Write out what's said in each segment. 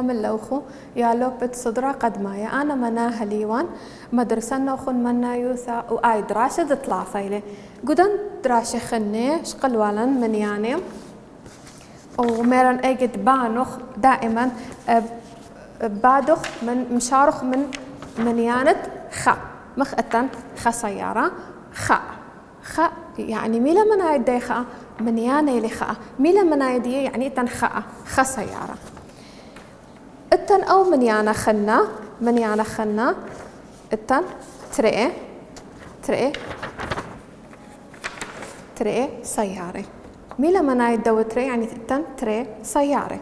من لوخو يا لوبت صدرا قد مايا أنا مناها ليوان مدرسة نوخن منا يوثا وآي دراسة ثلاثة قدن دراسة خني شقلوالا من يعني وميران اجد بانوخ دائما بادوخ من مشارخ من يانت خا مخ اتن خا سيارة خا يعني ميلا مناي دي خا من ياني لخا ميلا مناي دي يعني اتن خا سيارة اتن او من يانا خنا اتن تري سيارة ميلا مناي دو تري يعني اتن تري سيارة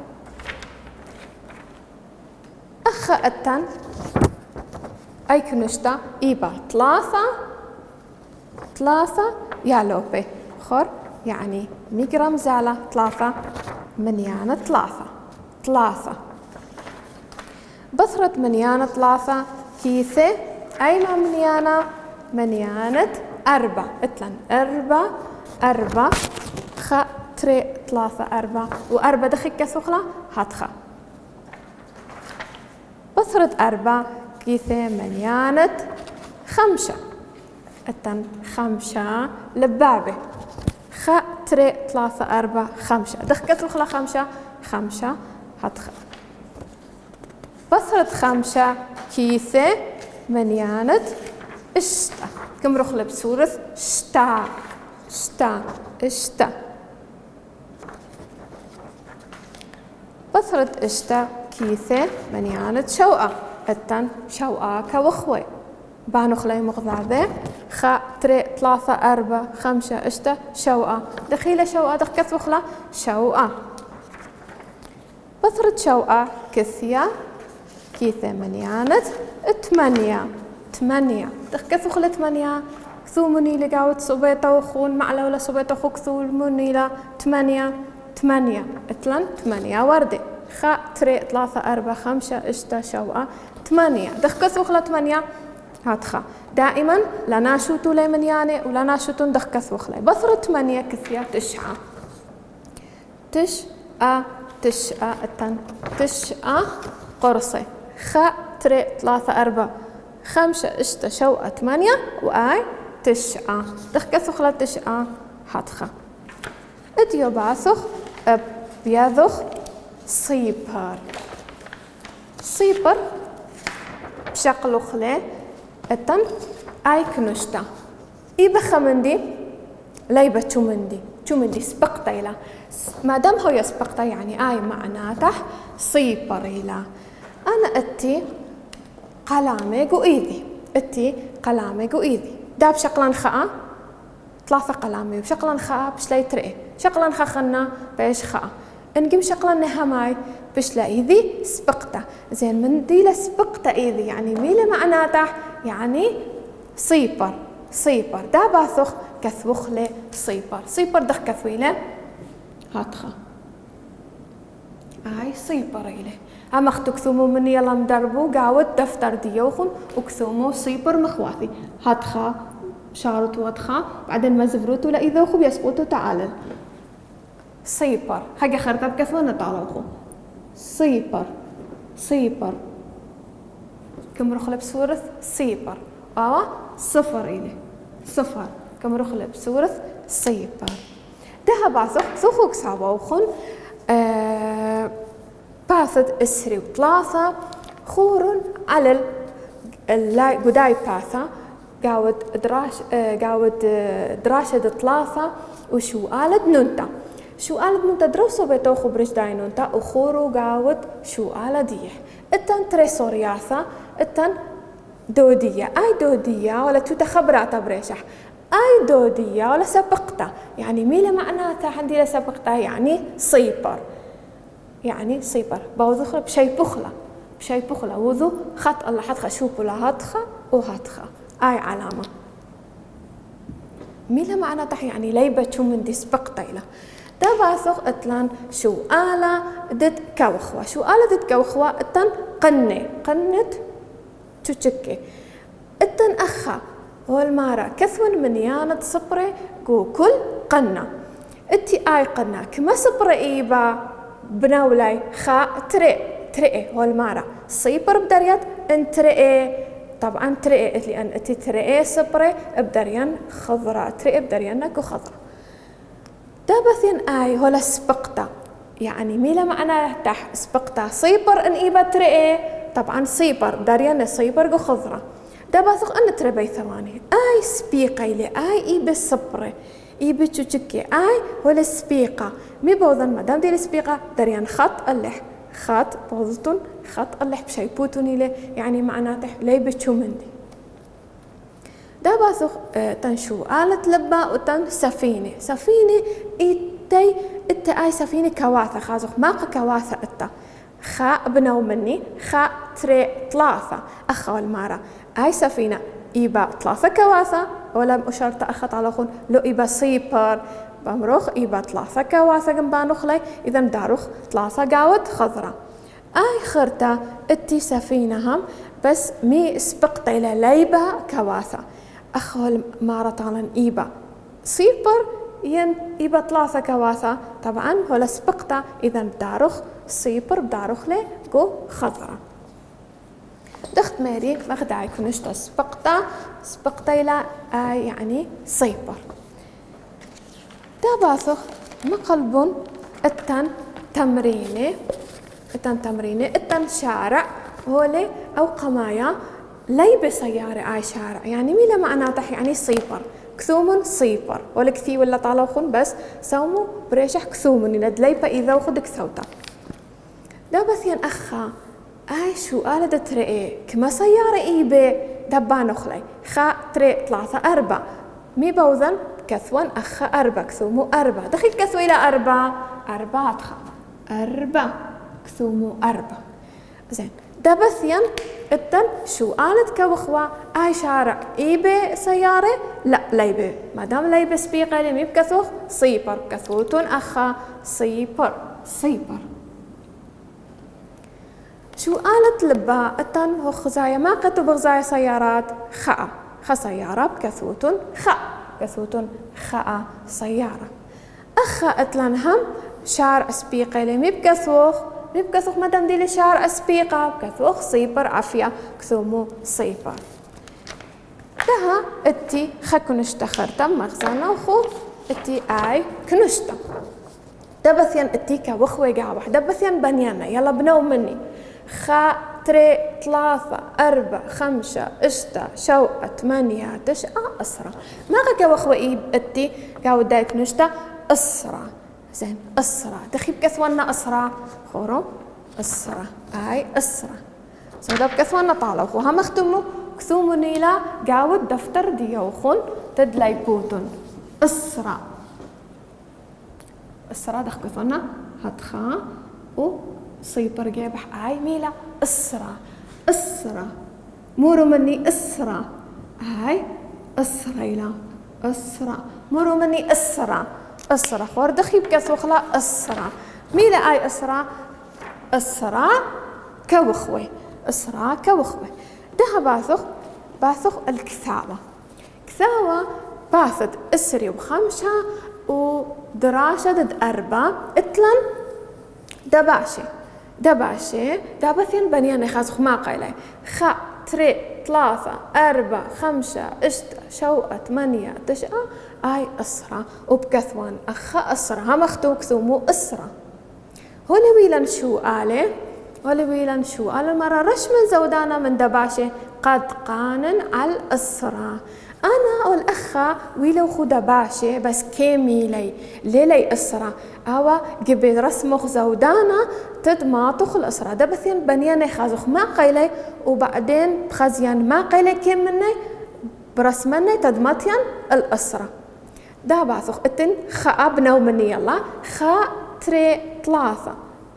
أخا اتن أي كنشتا إيبا ثلاثة يا لوبي خور يعني ميجرام زالة ثلاثة منيانة ثلاثة بثرة منيانة ثلاثة كيثة أي نوع منيانة أربعة اتلن أربعة خا تري ثلاثة أربعة وأربعة دخيك سخلة هاتخا بثرة أربعة كيثة منيانة خمسة اتن خمسة لبابة خا تري ثلاثة أربعة خمسة دخك سخلة خمسة هاتخا بثرة خمسة كيثة منيانة اشتا كم رخلة بسورة اشتا بثرة اشتا كيثة منيانة شوقة اتن شوقة كوخوي بانو خلي مغضاضة خا تري ثلاثة أربعة خمسة اشتا شوقة دخيلة شوقة دخ كثوخلة شوقة بثرة شوقة كثية كيثة منيانة ثمانية دخ كثوخلة 8 كثو مني لقاوت صبيطة وخون معلى ولا صبيطة خو كثو مني لا 8 اتلن 8 وردة خا تري 3 4 5 اشتا شوقة 8 دخ كثوخلة 8 هاتخا دائما لا ناشوتو لي منيانة ولا ناشوتو دخ كثوخلة بثرة 8 كثية 9 اتن 9 قرصة خا تري 3 4 5 اشتا شوقة 8 وآي 9 دخ كثوخلة 9 هاتخا اديو باثخ بياذخ صيبر بشكل خلي اتن اي كنشتا اي بخمندي ليبة شومندي سبقتيلا ما دام هو يسبقتا يعني اي معناته صيبريلا انا اتي قلامي قويدي داب شقلان خاء 3 قلامي وشقلان خاء بشلي تري شقلان خنا بيش خاء انقم شقلان نهماي بشلا ايذي سبقته زين من دي سبقته ايذي يعني ميله معناته يعني صيبر دا باثخ كثوخله صيبر دخ كثويله هاتخا هاي صيبر إله أما اختكثومو من يلا مدربو قاود دفتر ديوخن وكثومو صيبر مخواثي هاتخا شارتو هاتخا بعدين ما زفروتو لإذوخو بيسقوتو تعالل صيبر حاجة خرطب كثوة نطالوخو صيبر كم رخلة بسورة صيبر صفر إله صفر كم رخلة بسورة صيبر ده باثخ ثوخوك سابوخن باثت اسري وثلاثة خورن على قداي باثة قاود دراشة ثلاثة وشو آلد نونتا دروسو بيتوخو برش داي نونتا وخورو قاود شو آلد ديه اتن تريسورياثة اتن دودية اي دودية ولا توتا خبراتا بريشح اي دودية ولا سبقتا يعني ميلا معناتها عندي لسبقتا يعني صيبر بوذخ بشي بخلة وذو خط الله حتخا شوبو لهاتخا وهاتخا اي علامة ميلا معناتها يعني ليبة شو من دي سبقتيلا دا باثخ اتلان شو آلة دد كوخوا اتن قنت تشكي اتن اخا والمارا كثون من يانة صبري كل قنا اتي اي قنا كما صبري ايبا بناولاي خا تري ترئي هو المارا صيبر بدريات ان ترئي طبعا ترئي لأن اتي ترئي صبري بدريان خضراء ترئي بدريان نكو خضراء دابثين آي هو سبقتا يعني ميلا معنا تح سبقتا صيبر ان إيبا ترئي طبعا صيبر دريان صيبر جو خضراء دابثق ان تربي ثواني آي سبيقي لي آي إيبا صبري إيبا تشوكي آي هو سبيقة مي بوضن مدام دي السبيقة دريان خط اللح خط بوضتون خط اللح بشي بوتوني لي يعني معناته لي بتشو مندي دابثق تنشو آلة لبا وتن سفينة إتي آي سفينة كواثة خازق ماقا كواثة إتا خاء بنو مني خاء تري ثلاثة أخا والمارة آي سفينة إيبا ثلاثة كواثة ولا أشرت أخت على خون لو إيبا صيبر بمروخ إيبا ثلاثة كواثة جنبانوخ لي إذا داروخ ثلاثة قاود خضرة آي خرطة إتي سفينة هم بس مي سبقت إلى ليبا كواثة أخا والمارة طالن إيبا صيبر ين إيبا ثلاثة كواثة طبعا ولا سبقتا إذا بداروخ صيبر بداروخ لي جو خضرة دخت ماري مخدعي كنشتا سبقتا إلى يعني صيبر داباثخ مقلبون التن تمريني التن شارع هولي أو قمايا لي بسيارة آي شارع يعني ميلا معناته يعني صيبر كثومن صيبر ولا كثي ولا طالوخن بس سومو بريشح كثومن ندليبا إذا وخد كثوتا دابثين أخا آي شو آلة ترئي كما سيارة إيبي دبان أخلي خا تري ثلاثة أربع مي بوذن كثوان أخا أربع كثومو أربع دخل كثو إلى أربعة تخا أربع كثومو أربع زين دابثين التن شو آلة كوخوا آي شارع إيبي سيارة لا ليبي مادام ليبي سبيقة لمي بكثوخ صيبر كثوتون أخا صيبر شو آلة لبا التن هو خزايا ما كتب غزايا سيارات خا سيارة بكثوتون كثوتون خا سيارة أخا أتلن هم شارع سبيقة لمي بكثوخ مادام دي لشار أسبيقة بكثوخ صيبر عفية كثومو صيبر دها اتي خا كنشتا خرطة مغزانا وخو اتي آي كنشتا دبثيان اتي كوخوي قاوح دبثيان بنيانا يلا بنو مني خا تري ثلاثة أربع خمسة إشتا شوقة ثمانية تسعة أسرة ما كوخوي اتي قاو داي كنشتا أسرة زين أسرة دخيب كثوانا أسرة خورو أسرة آي أسرة سوداب كثوانا طالو خوها مختمو كثومو نيلا قاود دفتر ديوخون تدلاي بوتون أسرة دخ كثوانا هتخا و صيبر جيبح آي ميلا أسرة مورو مني أسرة آي أسرة إلا أسرة مورو مني أسرة خور دخيب كثوخلا أسرة ميلا آي أسرة كوخوي ده باثخ الكثاوة باثد أسري وخمسة ودراسة دد أربعة اتلن دباشي دابثين بنيان خازخ ما قايلة خا تري ثلاثة أربعة خمسة إشتا شوقة ثمانية تسعة آي أسرة وبكثوان أخا أسرة هم أختو كثومو أسرة هولي ويلان شو آلة المرة رش من زودانا من دباشي قد قانن على الأسرة أنا والأخا ويلو خو دباشي بس كيمي لي أسرة أوا جبي رسمخ زودانا تدماطخ الأسرة دبثين بنياني خازخ ما قيلي وبعدين بخزيان ما قيلي كيم مني برسمني تدمطيان الأسرة ده باثخ اتن خا أبنو مني يلا خا تري ثلاثة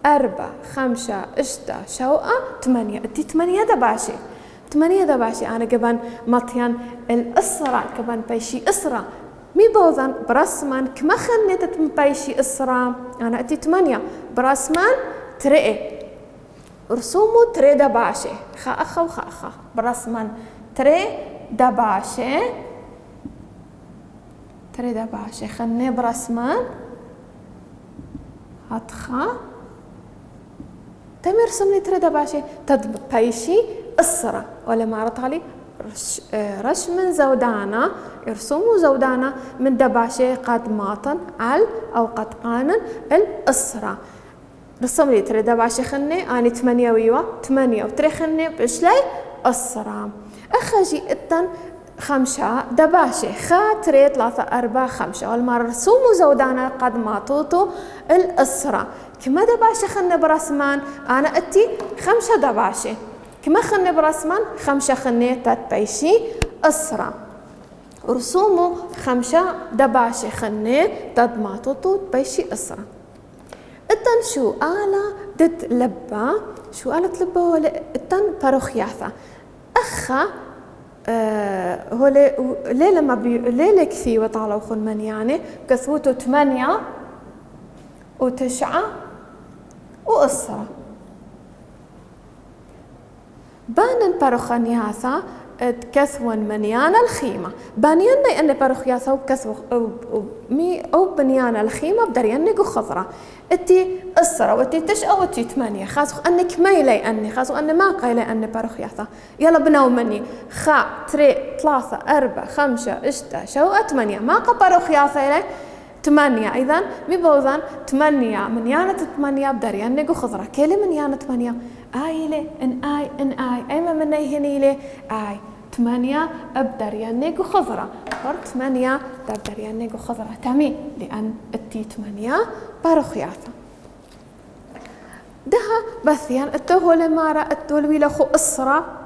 أربعة خمسة إشتا شوقة ثمانية اتي ثمانية دباشي أنا كمان مطيان الأسرة كمان بيشي أسرة مي بوذن برسمان كما خنيت بيشي أسرة أنا اتي 8 برسمان تري رسومو تري دباشي خا أخا برسمان تري دباشي خني برسمان هتخا تمر رسمني تريد باشي تد بيشي الصرة ولا ما عرض علي رسم زودانا يرسموا زودانا من دباشي قد ماطن على أو قد قانن الصرة رسم لي تري دباشي خني أني 8 ويوا 8 وتري خني بشلي الصرة أخجي إتن 5 دباشي تري 3 4 5 والمرة رسموا زودانا قد ماطوتو الصرة كما دباشي خني برسمان أنا أتي 5 دباشي كما خني برسمان 5 خني تتبيشي الصرة رسومه 5 دباشي خني تدماطوتو تبيشي الصرة إتن شو آلة دت لبا شو آلة لبا هو إتن باروخياثا أخا هو ليه لما ليه كثي وطالو خن من يعني كثوتو 8 و9 وأسرة بان باروخانياثا تكثون منيانا الخيمة بانيانا أن باروخياثا وكثو أو بنيانا الخيمة بدريانك خضرة اتي الصرة واتي 9 واتي 8 خاصو أنك ما يلي أني خاصو أن ما قايلي أن باروخياثا يلا بناو مني 3 4 5 6 8 ما قا باروخياثا يلي 8 إذن مبوذن 8 منيانة 8 بدريانك خضرة كيلي منيانة 8 آيلي إن آي أيما مني هنيلي آي 8 أبدريانك خضرة فرق 8 أبدريانك خضرة تمي لأن التي 8 باروخياثا دها بثيان التوهو لمارا التولوي لخو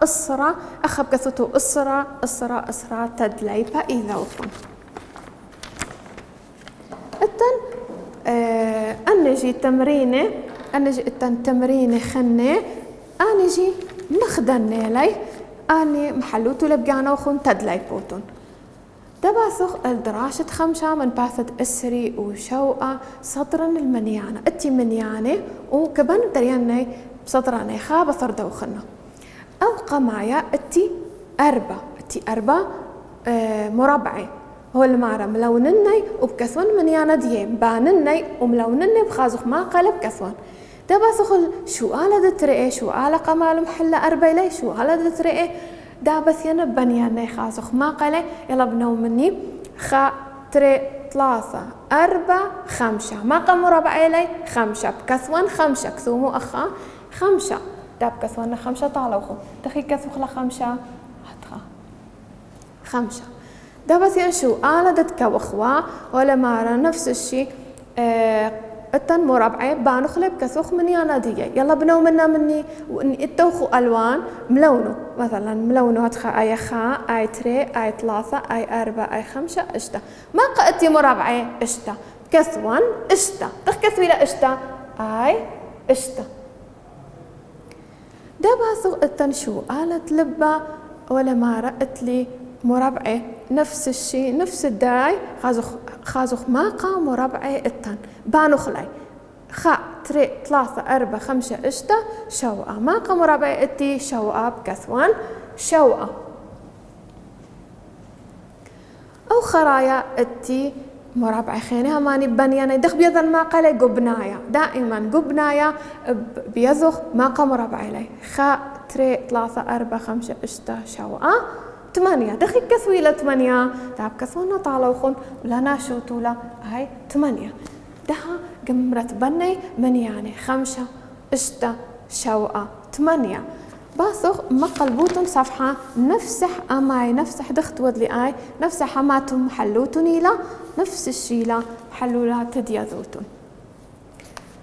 الصرة أخب كثتو الصرة تدليبا إذا وفن التن أنجي تمرينه أنجي التن تمرينه خنه أنجي مخدني لي أني محلوتو لبقانا وخون تدلي بوتون دباثخ الدراشة 5 من باثة أسري وشوقة صدرا المنيانة اتي منيانة وكبان درياني بصدراني خابة ثردة وخنا أبقى معايا اتي 4 مربعي هو المارة ملونني وبكثون منيانة ديم بانني وملونني بخازخ ما قلب كثون دباثخ شو آلة دترئي شو آلة قمال محلة 4 لي شو آلة دترئي دابث ينبنياني خازخ ما قلي يلا بنو مني 3 4 5 ما قم مربعي لي 5 بكثون 5 كثومو أخا 5 داب كثون 5 طالوخو دخي كثوخ 5 هتخا 5 دابث ينشو آلة دتكوخوا ولا مارا نفس الشي التن مربعي بانخلب كثوخ منيانا دي يلا بنو منا مني وإني التوخو ألوان ملونو مثلا ملونو هتخا آي 3 آي 3 آي 4 آي 5 اشتا ما قأتي مربعي اشتا كثوان اشتا تخكثوي لا اشتا آي اشتا داباسو التن شو آلة لبا ولا ما رأت مربعي نفس الشيء نفس الداي خازخ ماقا مربعي التن بانخلي 3 4 5 اشتا شوقة ماقا مربعي اتي شوقة بكثوان شوقة أو خرايا اتي مربعي خينها ماني بنيانا يدخ بيضا ماقا لي قبنايا دائما قبنايا بيزخ ماقا مربعي لي 3 4 5 اشتا شوقة 8 دخي كثوي ل 8 داب كثونا طالوخون ولا ناشوتو لا هاي 8 دها قمرت بني من يعني 5 اشتا شوقة 8 باثخ ما قلبوتن صفحة نفسح أماي نفسح دخت ودلي آي نفسح أماتم حلوتني لا نفس الشيلة حلولا تديذوتن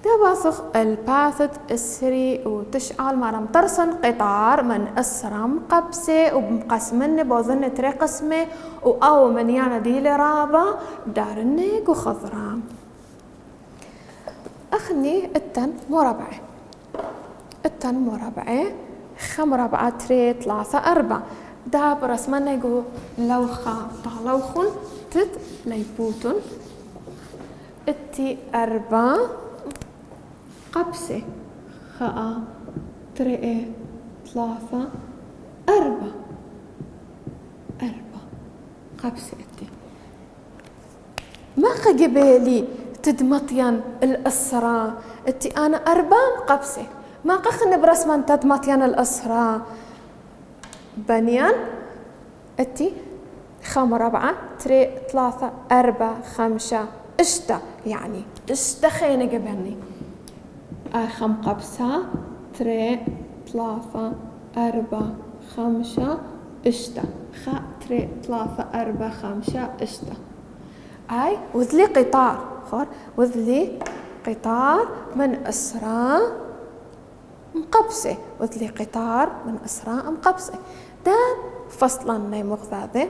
دباثخ الباثت السري وتشعل مرم ترسن قطار من أسرم قبسة وبقسمني بوظن تري قسمة أو من يعني دي لرابة دارنك وخضرام أخني التن مربعي 5 مربعات 3 4 داب رسمنا يقول لوخا طالوخن تت ليبوتن اتي 4 قبسة 3 4 قبسة اتي ما قبالي تدمطين الأسرة اتي أنا 4 قبسة ما قخن برسمان تدمطيان الأسرة بنيان اتي 5 4 3 3 4 5 اشتا يعني اشتا خينة قبلني 5 قبسة 3 3 4 5 اشتا 3 3 4 5 اشتا اي وذلي قطار خور وذلي قطار من أسرة مقبسة وذلي قطار من أسرة مقبسة دان فصلنا مغذاذة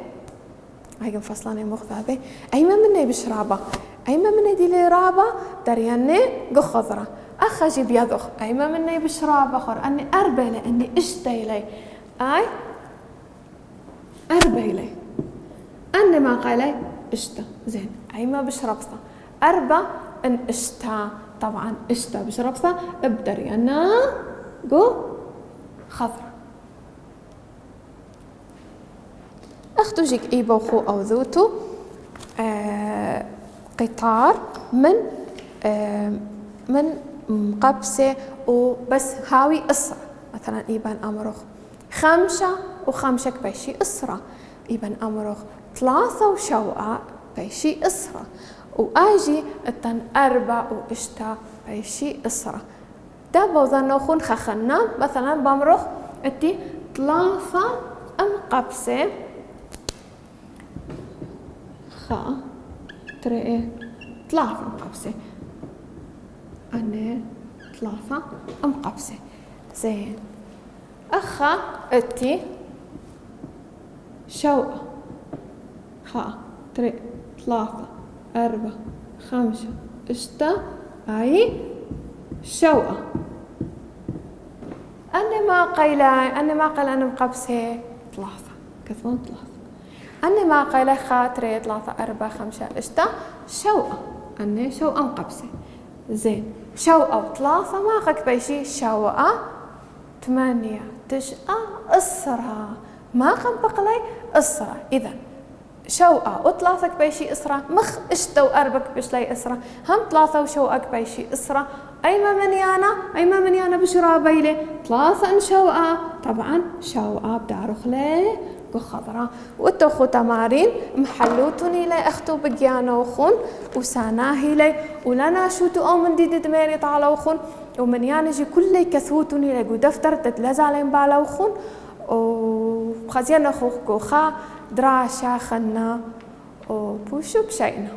هاي فصلنا مغذاذة أيما مني بشرابة أيما مني دي رابة درياني قخضرة أخجي بيضخ أيما مني بشرابة خور أني أربيلي أني اشتيلي أي أربيلي أني ما قايلي اشتا زين أيما بشربصة أربع إن اشتا طبعا اشتا بشربصة بدريانا قو خضرة أختو جيك إيبو خو أو ذوتو قطار من مقبسة وبس هاوي إسرة مثلا إيبان أمرخ 5 و5 بيشي إسرة إيبان أمرخ 3 وشوقة بيشي إسرة وآجي التن 4 وإشتا بيشي إسرة دا بوضا خون خخنا مثلا بمرخ اتي 3 مقبسة 3 مقبسة أنا 3 مقبسة زين أخا اتي شوقة 3 4 5 6 هاي شوقة أنا ما قيلة أنا مقبسة 3 كثون 3 أنا ما قيلة 3 4 5 6 شوقة أنا شوقة مقبسة زين شوقة و3 ما قك بيشي شوقة 8 9 إسرة ما قم بقلي إسرة إذا شوقة و3 بيشي إسرة مخ اشتا و4 بيشلي إسرة هم 3 وشوقة بيشي إسرة أيما من يانا بشرابيلي 3 إن شوقة طبعا شوقة بدارخ لي خضراء وتخو تمارين محلوتني لي أختو بجيانو خون وساناهي لي ولنا شوتو أو من دي دميري طالو خون ومن يانجي كل كثوتني لي قو دفتر تتلزالين بالو خون وخزينا خوخ كوخا دراشا خنا وبوشو بشينا